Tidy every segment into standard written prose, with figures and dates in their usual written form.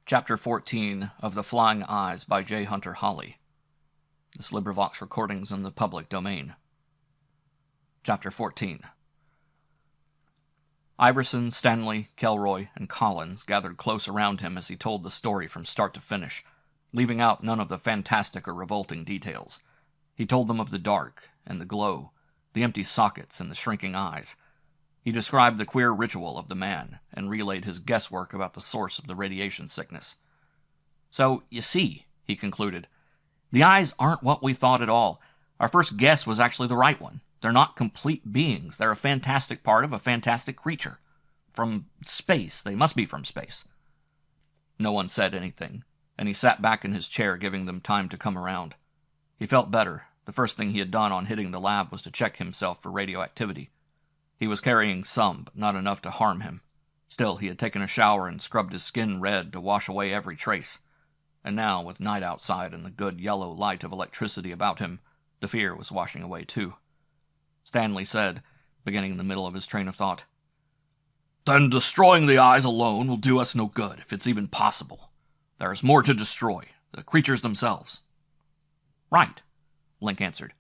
Chapter 14 of The Flying Eyes by J. Hunter Holly. This LibriVox recording's in the public domain. Chapter 14. Iverson, Stanley, Kelroy, and Collins gathered close around him as he told the story from start to finish, leaving out none of the fantastic or revolting details. He told them of the dark and the glow, the empty sockets and the shrinking eyes. He described the queer ritual of the man, and relayed his guesswork about the source of the radiation sickness. "So, you see," he concluded, "the eyes aren't what we thought at all. Our first guess was actually the right one. They're not complete beings. They're a fantastic part of a fantastic creature. From space. They must be from space." No one said anything, and he sat back in his chair, giving them time to come around. He felt better. The first thing he had done on hitting the lab was to check himself for radioactivity. He was carrying some, but not enough to harm him. Still, he had taken a shower and scrubbed his skin red to wash away every trace. And now, with night outside and the good yellow light of electricity about him, the fear was washing away too. Stanley said, beginning in the middle of his train of thought, "Then destroying the eyes alone will do us no good, if it's even possible. There is more to destroy, the creatures themselves." "Right," Link answered.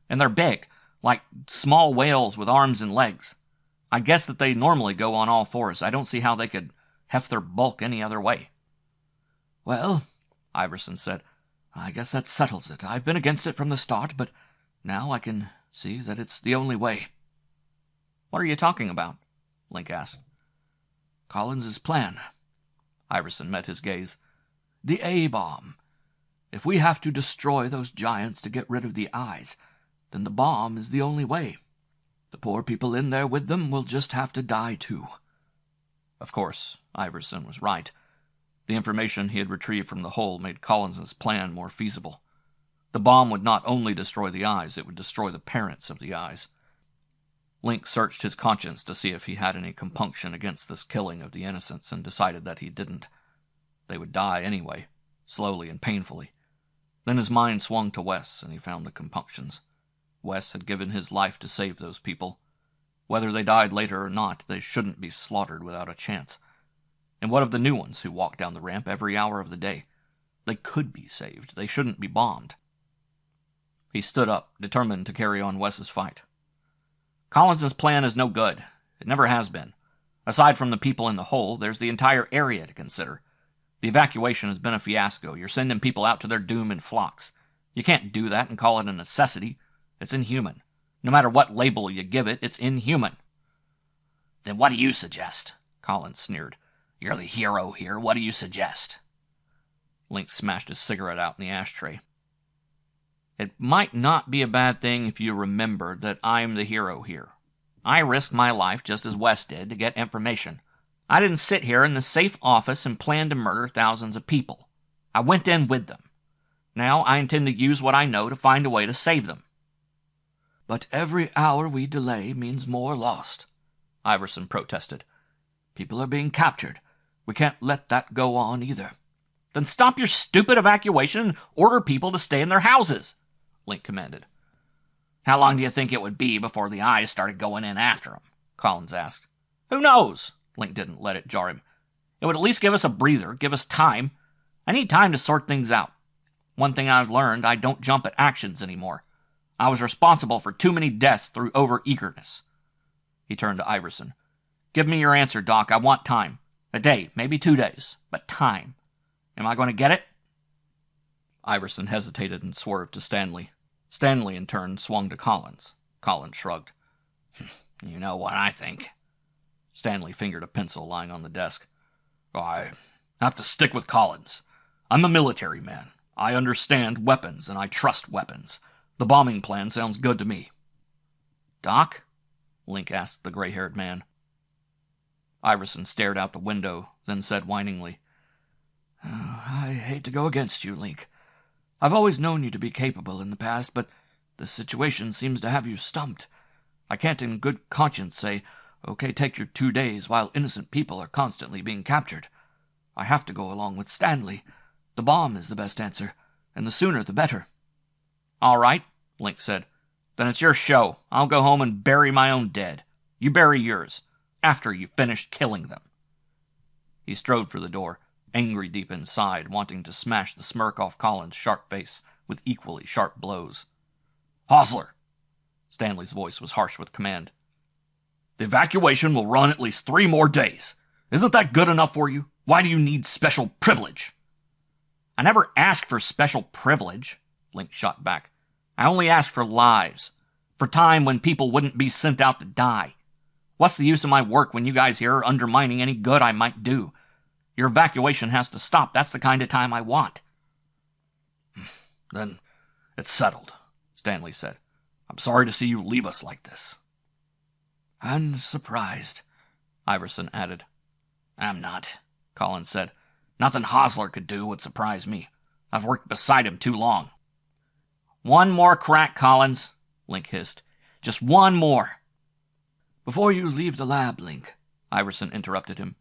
"And they're big, like small whales with arms and legs. I guess that they normally go on all fours. I don't see how they could heft their bulk any other way." "Well," Iverson said, "I guess that settles it. I've been against it from the start, but now I can see that it's the only way." "What are you talking about?" Link asked. "Collins's plan." Iverson met his gaze. "The A-bomb. If we have to destroy those giants to get rid of the eyes, then the bomb is the only way. The poor people in there with them will just have to die too." Of course, Iverson was right. The information he had retrieved from the hole made Collins's plan more feasible. The bomb would not only destroy the eyes, it would destroy the parents of the eyes. Link searched his conscience to see if he had any compunction against this killing of the innocents, and decided that he didn't. They would die anyway, slowly and painfully. Then his mind swung to Wes, and he found the compunctions. Wes had given his life to save those people. Whether they died later or not, they shouldn't be slaughtered without a chance. And what of the new ones who walk down the ramp every hour of the day? They could be saved. They shouldn't be bombed. He stood up, determined to carry on Wes's fight. "Collins's plan is no good. It never has been. Aside from the people in the hole, there's the entire area to consider. The evacuation has been a fiasco. You're sending people out to their doom in flocks. You can't do that and call it a necessity. It's inhuman. No matter what label you give it, it's inhuman." "Then what do you suggest?" Collins sneered. "You're the hero here. What do you suggest?" Link smashed his cigarette out in the ashtray. "It might not be a bad thing if you remembered that I'm the hero here. I risked my life just as Wes did to get information. I didn't sit here in the safe office and plan to murder thousands of people. I went in with them. Now I intend to use what I know to find a way to save them." "But every hour we delay means more lost," Iverson protested. "People are being captured. We can't let that go on either." "Then stop your stupid evacuation and order people to stay in their houses," Link commanded. "How long do you think it would be before the eyes started going in after them?" Collins asked. "Who knows?" Link didn't let it jar him. "It would at least give us a breather, give us time. I need time to sort things out. One thing I've learned, I don't jump at actions anymore. I was responsible for too many deaths through over-eagerness." He turned to Iverson. "Give me your answer, Doc. I want time. A day, maybe 2 days, but time. Am I going to get it?" Iverson hesitated and swerved to Stanley. Stanley, in turn, swung to Collins. Collins shrugged. "You know what I think." Stanley fingered a pencil lying on the desk. "I have to stick with Collins. I'm a military man. I understand weapons, and I trust weapons. The bombing plan sounds good to me." "Doc?" Link asked the gray-haired man. Iverson stared out the window, then said whiningly, "I hate to go against you, Link. I've always known you to be capable in the past, but the situation seems to have you stumped. I can't in good conscience say, okay, take your 2 days while innocent people are constantly being captured. I have to go along with Stanley. The bomb is the best answer, and the sooner the better." "All right," Link said. "Then it's your show. I'll go home and bury my own dead. You bury yours, after you've finished killing them." He strode for the door, angry deep inside, wanting to smash the smirk off Collins' sharp face with equally sharp blows. "Hosler!" Stanley's voice was harsh with command. "The evacuation will run at least 3 more days. Isn't that good enough for you? Why do you need special privilege?" "I never asked for special privilege," Link shot back. "I only asked for lives. For time when people wouldn't be sent out to die. What's the use of my work when you guys here are undermining any good I might do? Your evacuation has to stop. That's the kind of time I want." "Then it's settled," Stanley said. "I'm sorry to see you leave us like this." "And surprised," Iverson added. "I'm not," Collins said. "Nothing Hosler could do would surprise me. I've worked beside him too long." "One more crack, Collins," Link hissed. "Just one more." "Before you leave the lab, Link," Iverson interrupted him,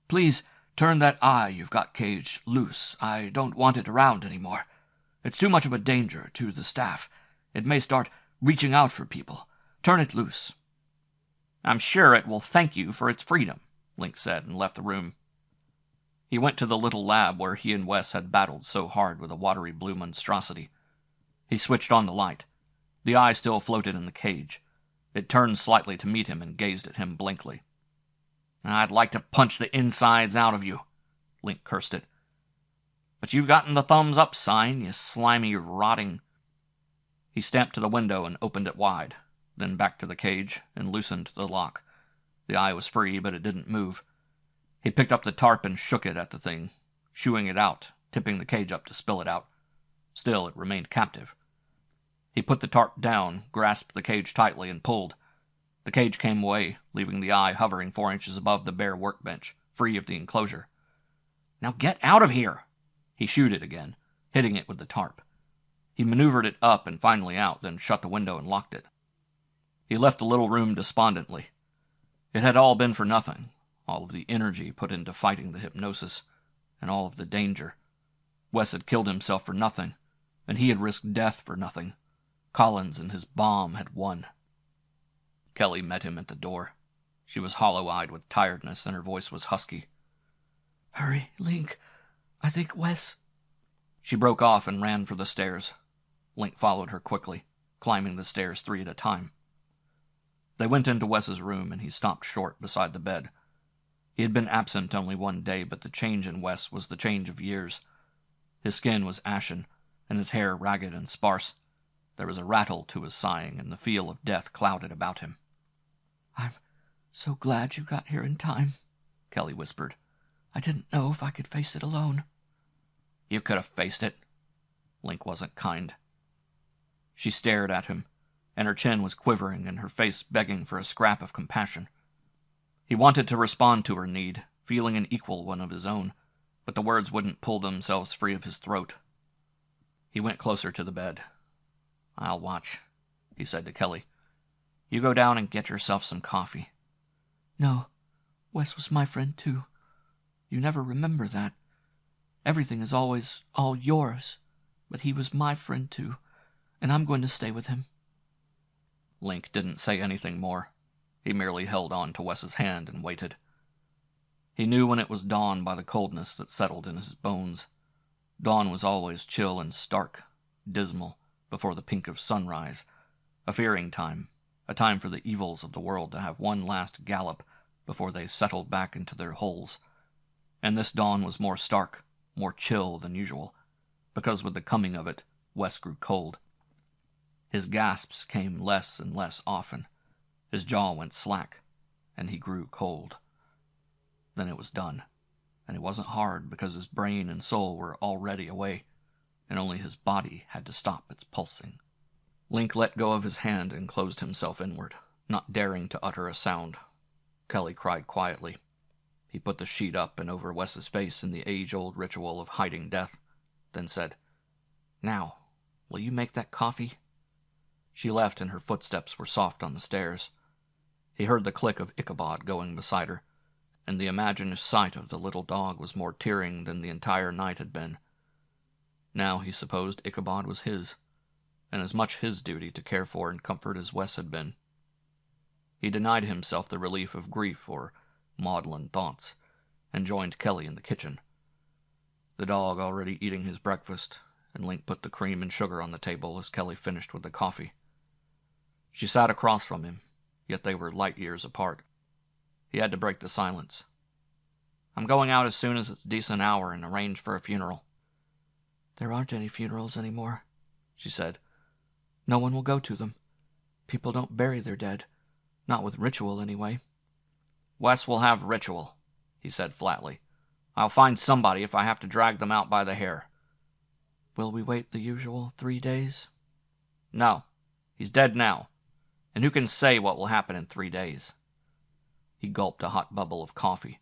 "please turn that eye you've got caged loose. I don't want it around anymore. It's too much of a danger to the staff. It may start reaching out for people. Turn it loose." "I'm sure it will thank you for its freedom," Link said, and left the room. He went to the little lab where he and Wes had battled so hard with a watery blue monstrosity. He switched on the light. The eye still floated in the cage. It turned slightly to meet him and gazed at him blankly. "I'd like to punch the insides out of you," Link cursed it. "But you've gotten the thumbs up sign, you slimy, rotting—" He stamped to the window and opened it wide, then back to the cage and loosened the lock. The eye was free, but it didn't move. He picked up the tarp and shook it at the thing, shooing it out, tipping the cage up to spill it out. Still, it remained captive. He put the tarp down, grasped the cage tightly, and pulled. The cage came away, leaving the eye hovering 4 inches above the bare workbench, free of the enclosure. "Now get out of here!" He shooed it again, hitting it with the tarp. He maneuvered it up and finally out, then shut the window and locked it. He left the little room despondently. It had all been for nothing, all of the energy put into fighting the hypnosis, and all of the danger. Wes had killed himself for nothing, and he had risked death for nothing. Collins and his bomb had won. Kelly met him at the door. She was hollow-eyed with tiredness, and her voice was husky. "Hurry, Link. I think Wes—" She broke off and ran for the stairs. Link followed her quickly, climbing the stairs 3 at a time. They went into Wes's room, and he stopped short beside the bed. He had been absent only 1 day, but the change in Wes was the change of years. His skin was ashen, and his hair ragged and sparse. There was a rattle to his sighing, and the feel of death clouded about him. "I'm so glad you got here in time," Kelly whispered. "I didn't know if I could face it alone." "You could have faced it." Link wasn't kind. She stared at him, and her chin was quivering and her face begging for a scrap of compassion. He wanted to respond to her need, feeling an equal one of his own, but the words wouldn't pull themselves free of his throat. He went closer to the bed. "I'll watch," he said to Kelly. "You go down and get yourself some coffee." "No, Wes was my friend too. You never remember that. Everything is always all yours, but he was my friend too, and I'm going to stay with him." Link didn't say anything more. He merely held on to Wes's hand and waited. He knew when it was dawn by the coldness that settled in his bones. Dawn was always chill and stark, dismal, before the pink of sunrise, a fearing time, a time for the evils of the world to have one last gallop before they settled back into their holes. And this dawn was more stark, more chill than usual, because with the coming of it, Wes grew cold. His gasps came less and less often. His jaw went slack, and he grew cold. Then it was done, and it wasn't hard because his brain and soul were already away, and only his body had to stop its pulsing. Link let go of his hand and closed himself inward, not daring to utter a sound. Kelly cried quietly. He put the sheet up and over Wes's face in the age-old ritual of hiding death, then said, "Now, will you make that coffee?" She left, and her footsteps were soft on the stairs. He heard the click of Ichabod going beside her, and the imagined sight of the little dog was more tearing than the entire night had been. Now he supposed Ichabod was his, and as much his duty to care for and comfort as Wes had been. He denied himself the relief of grief or maudlin thoughts, and joined Kelly in the kitchen. the dog already eating his breakfast, and Link put the cream and sugar on the table as Kelly finished with the coffee. She sat across from him, yet they were light years apart. He had to break the silence. "I'm going out as soon as it's a decent hour and arrange for a funeral." "There aren't any funerals anymore," she said. "No one will go to them. People don't bury their dead. Not with ritual, anyway." "Wes will have ritual," he said flatly. "I'll find somebody if I have to drag them out by the hair." "Will we wait the usual 3 days?" "No. He's dead now. And who can say what will happen in 3 days?" He gulped a hot bubble of coffee.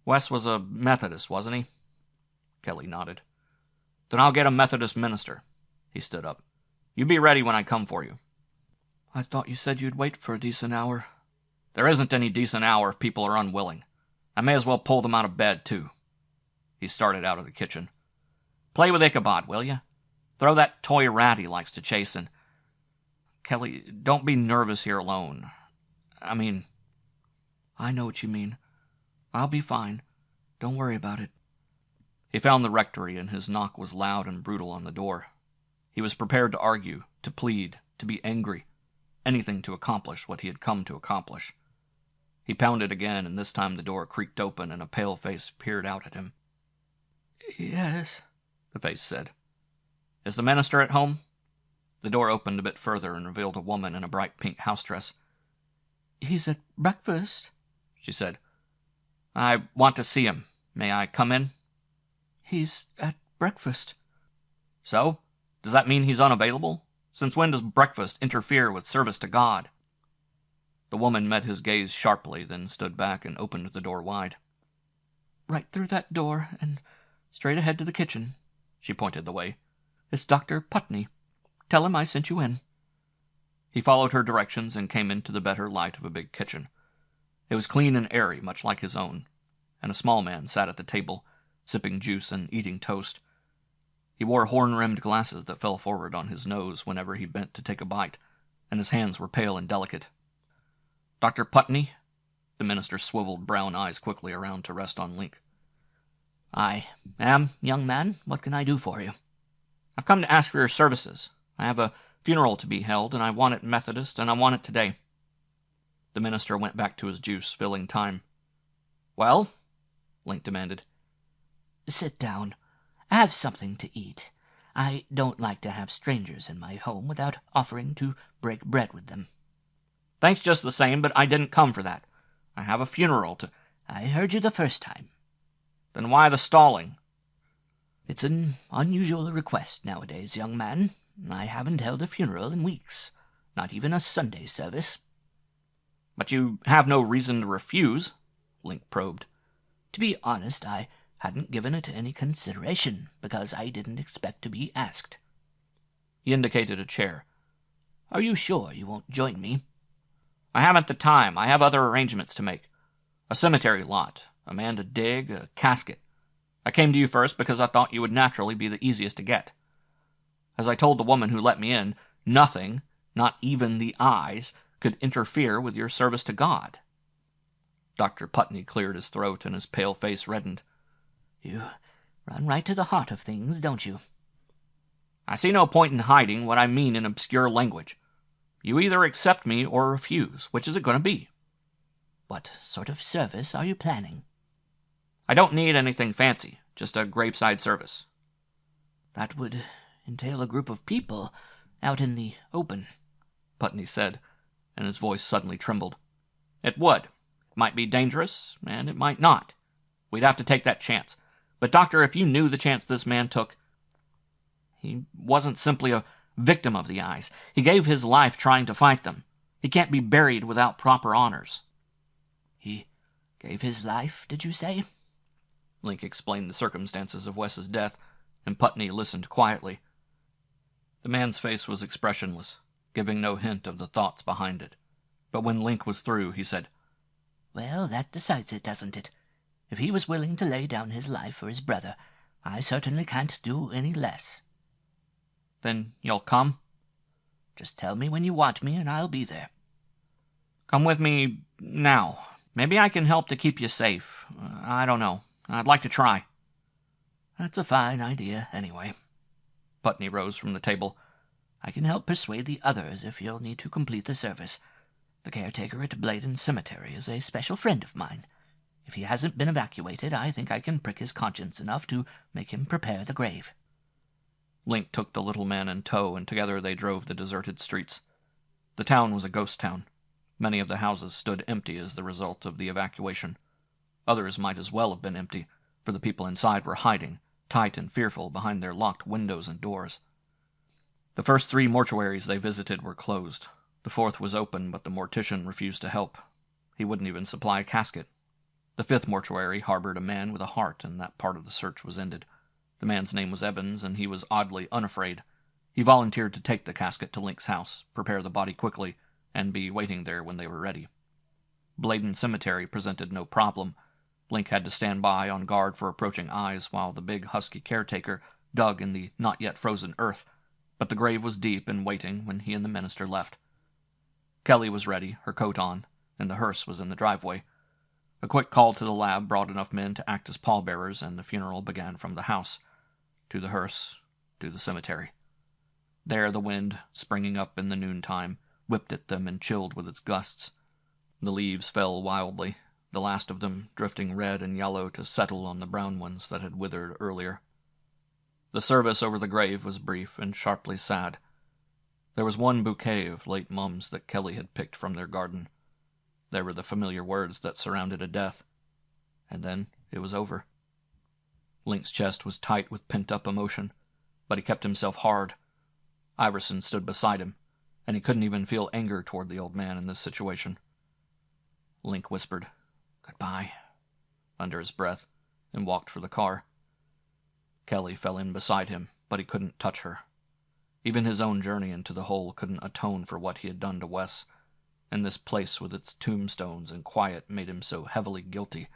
"Wes was a Methodist, wasn't he?" Kelly nodded. "Then I'll get a Methodist minister." He stood up. "You be ready when I come for you." "I thought you said you'd wait for a decent hour." "There isn't any decent hour if people are unwilling. I may as well pull them out of bed, too." He started out of the kitchen. "Play with Ichabod, will you? Throw that toy rat he likes to chase in. Kelly, don't be nervous here alone. I mean..." "I know what you mean. I'll be fine. Don't worry about it." He found the rectory, and his knock was loud and brutal on the door. He was prepared to argue, to plead, to be angry, anything to accomplish what he had come to accomplish. He pounded again, and this time the door creaked open and a pale face peered out at him. "Yes," the face said. "Is the minister at home?" The door opened a bit further and revealed a woman in a bright pink house dress. "He's at breakfast," she said. "I want to see him. May I come in?" "He's at breakfast." "So? Does that mean he's unavailable? Since when does breakfast interfere with service to God?" The woman met his gaze sharply, then stood back and opened the door wide. "Right through that door, and straight ahead to the kitchen." She pointed the way. "It's Dr. Putney. Tell him I sent you in." He followed her directions and came into the better light of a big kitchen. It was clean and airy, much like his own, and a small man sat at the table, sipping juice and eating toast. He wore horn-rimmed glasses that fell forward on his nose whenever he bent to take a bite, and his hands were pale and delicate. "Dr. Putney?" The minister swiveled brown eyes quickly around to rest on Link. "I am, young man. What can I do for you?" "I've come to ask for your services. I have a funeral to be held, and I want it Methodist, and I want it today." The minister went back to his juice, filling time. "Well?" Link demanded. "Sit down. Have something to eat. I don't like to have strangers in my home without offering to break bread with them." "Thanks just the same, but I didn't come for that. I have a funeral to—" "I heard you the first time." "Then why the stalling?" "It's an unusual request nowadays, young man. I haven't held a funeral in weeks. Not even a Sunday service." "But you have no reason to refuse," Link probed. "To be honest, I hadn't given it any consideration, because I didn't expect to be asked." He indicated a chair. "Are you sure you won't join me?" "I haven't the time. I have other arrangements to make. A cemetery lot, a man to dig, a casket. I came to you first because I thought you would naturally be the easiest to get. As I told the woman who let me in, nothing, not even the eyes, could interfere with your service to God." Dr. Putney cleared his throat and his pale face reddened. "You run right to the heart of things, don't you?" "I see no point in hiding what I mean in obscure language. You either accept me or refuse. Which is it going to be?" "What sort of service are you planning?" "I don't need anything fancy, just a graveside service." "That would entail a group of people out in the open," Putney said, and his voice suddenly trembled. "It would. It might be dangerous, and it might not. We'd have to take that chance. But, Doctor, if you knew the chance this man took... He wasn't simply a victim of the eyes. He gave his life trying to fight them. He can't be buried without proper honors." "He gave his life, did you say?" Link explained the circumstances of Wes's death, and Putney listened quietly. The man's face was expressionless, giving no hint of the thoughts behind it. But when Link was through, he said, "Well, that decides it, doesn't it? If he was willing to lay down his life for his brother, I certainly can't do any less." "Then you'll come?" "Just tell me when you want me, and I'll be there." "Come with me now. Maybe I can help to keep you safe. I don't know. I'd like to try." That's a fine idea, anyway. Putney rose from the table. I can help persuade the others if you'll need to complete the service. The caretaker at Bladen Cemetery is a special friend of mine. If he hasn't been evacuated, I think I can prick his conscience enough to make him prepare the grave. Link took the little man in tow, and together they drove the deserted streets. The town was a ghost town. Many of the houses stood empty as the result of the evacuation. Others might as well have been empty, for the people inside were hiding, tight and fearful, behind their locked windows and doors. The first 3 mortuaries they visited were closed. The 4th was open, but the mortician refused to help. He wouldn't even supply a casket. The 5th mortuary harbored a man with a heart, and that part of the search was ended. The man's name was Evans, and he was oddly unafraid. He volunteered to take the casket to Link's house, prepare the body quickly, and be waiting there when they were ready. Bladen Cemetery presented no problem. Link had to stand by on guard for approaching eyes while the big husky caretaker dug in the not-yet-frozen earth, but the grave was deep and waiting when he and the minister left. Kelly was ready, her coat on, and the hearse was in the driveway. A quick call to the lab brought enough men to act as pallbearers, and the funeral began from the house. To the hearse, to the cemetery. There the wind, springing up in the noontime, whipped at them and chilled with its gusts. The leaves fell wildly, the last of them drifting red and yellow to settle on the brown ones that had withered earlier. The service over the grave was brief and sharply sad. There was one bouquet of late mums that Kelly had picked from their garden. There were the familiar words that surrounded a death. And then it was over. Link's chest was tight with pent-up emotion, but he kept himself hard. Iverson stood beside him, and he couldn't even feel anger toward the old man in this situation. Link whispered, "Goodbye," under his breath, and walked for the car. Kelly fell in beside him, but he couldn't touch her. Even his own journey into the hole couldn't atone for what he had done to Wes, and this place with its tombstones and quiet made him so heavily guilty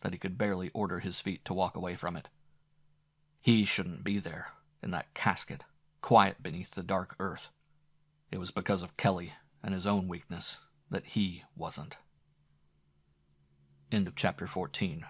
that he could barely order his feet to walk away from it. He shouldn't be there, in that casket, quiet beneath the dark earth. It was because of Kelly and his own weakness that he wasn't. End of chapter 14.